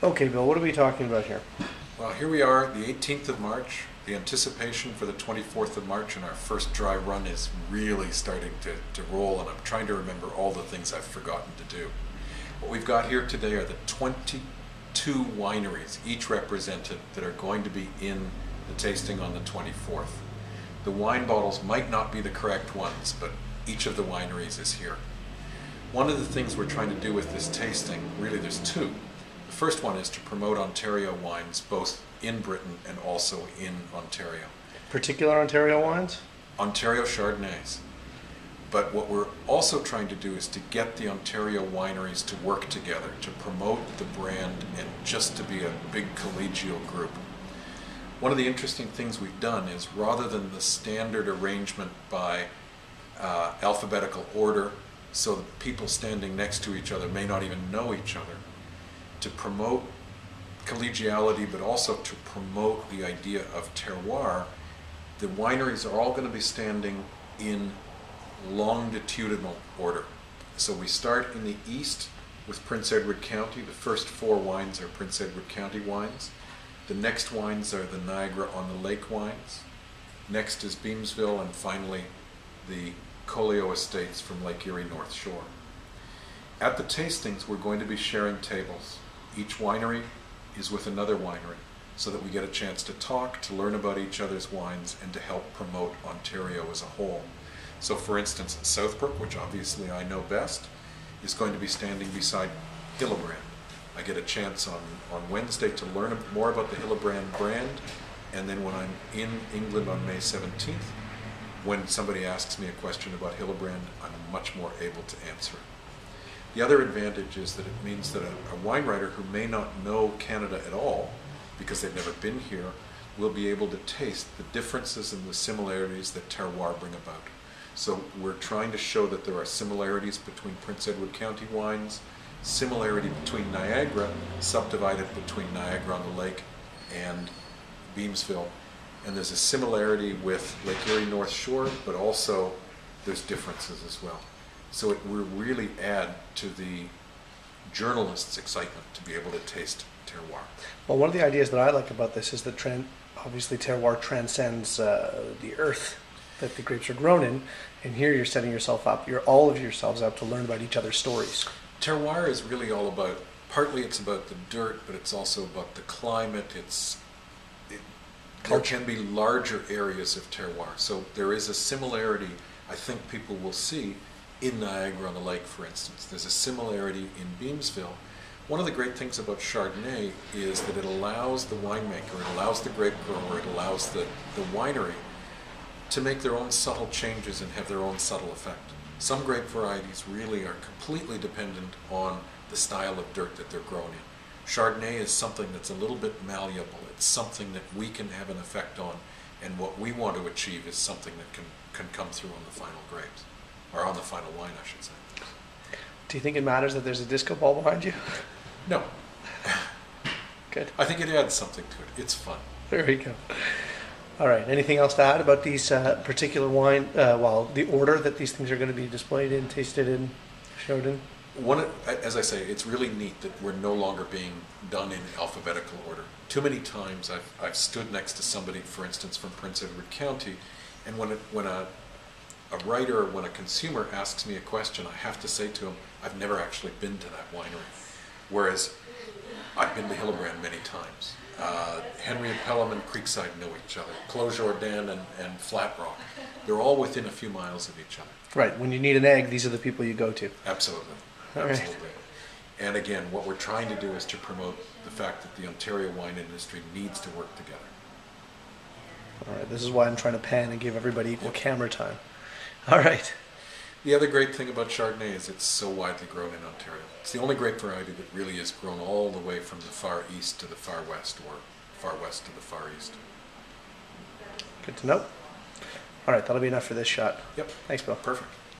Okay, Bill, what are we talking about here? Well, here we are, the 18th of March. The anticipation for the 24th of March and our first dry run is really starting to roll, and I'm trying to remember all the things I've forgotten to do. What we've got here today are the 22 wineries, each represented, that are going to be in the tasting on the 24th. The wine bottles might not be the correct ones, but each of the wineries is here. One of the things we're trying to do with this tasting, really there's two. The first one is to promote Ontario wines, both in Britain and also in Ontario. Particular Ontario wines? Ontario Chardonnays. But what we're also trying to do is to get the Ontario wineries to work together, to promote the brand and just to be a big collegial group. One of the interesting things we've done is, rather than the standard arrangement by alphabetical order, so that people standing next to each other may not even know each other, to promote collegiality but also to promote the idea of terroir, the wineries are all going to be standing in longitudinal order. So we start in the east with Prince Edward County. The first four wines are Prince Edward County wines. The next wines are the Niagara-on-the-Lake wines. Next is Beamsville, and finally the Colio Estates from Lake Erie North Shore. At the tastings, we're going to be sharing tables. Each winery is with another winery, so that we get a chance to talk, to learn about each other's wines, and to help promote Ontario as a whole. So for instance, Southbrook, which obviously I know best, is going to be standing beside Hillenbrand. I get a chance on Wednesday to learn more about the Hillenbrand brand, and then when I'm in England on May 17th, when somebody asks me a question about Hillenbrand, I'm much more able to answer it. The other advantage is that it means that a wine writer who may not know Canada at all, because they've never been here, will be able to taste the differences and the similarities that terroir bring about. So we're trying to show that there are similarities between Prince Edward County wines, similarity between Niagara, subdivided between Niagara-on-the-Lake and Beamsville, and there's a similarity with Lake Erie North Shore, but also there's differences as well. So it will really add to the journalist's excitement to be able to taste terroir. Well, one of the ideas that I like about this is that obviously terroir transcends the earth that the grapes are grown in, and here you're setting yourself up, you're all of yourselves up to learn about each other's stories. Terroir is really all about, partly it's about the dirt, but it's also about the climate. There can be larger areas of terroir, so there is a similarity I think people will see in Niagara-on-the-Lake, for instance. There's a similarity in Beamsville. One of the great things about Chardonnay is that it allows the winemaker, it allows the grape grower, it allows the winery to make their own subtle changes and have their own subtle effect. Some grape varieties really are completely dependent on the style of dirt that they're grown in. Chardonnay is something that's a little bit malleable. It's something that we can have an effect on, and what we want to achieve is something that can come through on the final grapes, or on the final wine, I should say. Do you think it matters that there's a disco ball behind you? No. Good. I think it adds something to it. It's fun. There we go. All right. Anything else to add about these particular wine, the order that these things are going to be displayed in, tasted in, showed in? As I say, it's really neat that we're no longer being done in alphabetical order. Too many times I've stood next to somebody, for instance, from Prince Edward County, and when a writer, when a consumer asks me a question, I have to say to him, I've never actually been to that winery. Whereas I've been to Hillenbrand many times. Henry and Pelham and Creekside know each other. Clos Jourdain and Flat Rock. They're all within a few miles of each other. Right. When you need an egg, these are the people you go to. Absolutely. All Absolutely. right. And again, what we're trying to do is to promote the fact that the Ontario wine industry needs to work together. All right. This is why I'm trying to pan and give everybody equal camera time. All right. The other great thing about Chardonnay is it's so widely grown in Ontario. It's the only grape variety that really is grown all the way from the far east to the far west, or far west to the far east. Good to know. All right, that'll be enough for this shot. Yep. Thanks, Bill. Perfect.